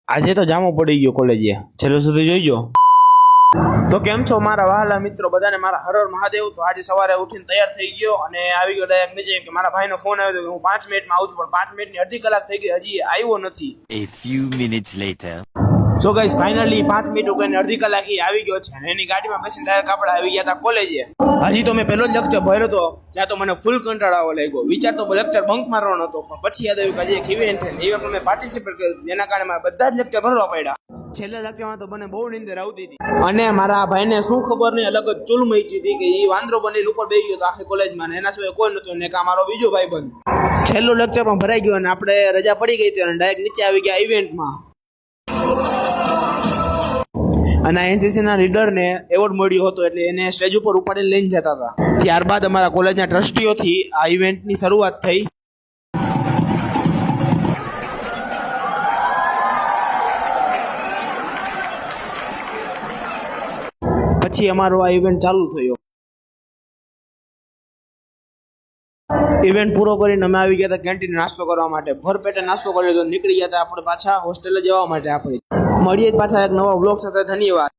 આજે તો જામો પડી ગયો કોલેજે, છેલ્લે સુધી જોઈજો. તો કેમ છો મારા વહાલા મિત્રો બધાને, મારા હર હર મહાદેવ. તો આજે સવારે ઉઠીને તૈયાર થઈ ગયો અને આવી ગયો ડાયરેક્ટ નીચે કે મારા ભાઈનો ફોન આવ્યો તો હું 5 મિનિટમાં આવું છું, પણ 5 મિનિટની અડધી કલાક થઈ ગઈ, હજી આવ્યો નથી. A few minutes later. So guys finally 5 minute ઉકઈને અડધી કલાક આવી ગયો છે અને એની ગાડીમાં બેસીને ડાયરેક્ટ આપણે આવી ગયા હતા કોલેજે. હજી તો મેં પહેલો જ લેક્ચર ભર્યો હતો, ત્યાં તો મને ફૂલ કંટાળો લાગ્યો. વિચાર તો લેક્ચર બંક મારવાનો હતો, પણ પછી યાદ આવ્યું કે આજે એક ઇવેન્ટ છે, ઇવેન્ટમાં મેં પાર્ટિસિપેટ કર્યું, જેના કારણે મારા બધા જ લેક્ચર ભરવા પડ્યા. છેલ્લા લેક્ચરમાં તો મને બહુ નીંદર આવતી હતી અને મારા ભાઈને શું ખબર નહીં અલગ જ ચૂલ મચી હતી કે એ વાંદરો બનીને ઉપર બેસી ગયો આખી કોલેજમાં, એના સિવાય કોઈ નતું ને કા મારો બીજો ભાઈ બંધ. છેલ્લો લેક્ચર પણ ભરાઈ ગયો અને આપણે રજા પડી ગઈ હતી અને ડાયરેક્ટ નીચે આવી ગયા ઇવેન્ટમાં. અને એનસીસી ના લીડરને એવોર્ડ મળ્યો હતો એટલે એને સ્ટેજ ઉપર ઉપાડીને લઈને જતા હતા. ત્યારબાદ અમારા કોલેજના ટ્રસ્ટીઓથી આ ઇવેન્ટની શરૂઆત થઈ. પછી અમારો આ ઇવેન્ટ ચાલુ થયો. ઇવેન્ટ પૂરો કરીને અમે આવી ગયા હતા કેન્ટીન નાસ્તો કરવા માટે. ભરપેટે નાસ્તો કર્યો તો નીકળી ગયા હતા આપણે પાછા હોસ્ટેલે જવા માટે. આપણે મળીએ જ પાછા એક નવા વ્લોગ સાથે. ધન્યવાદ.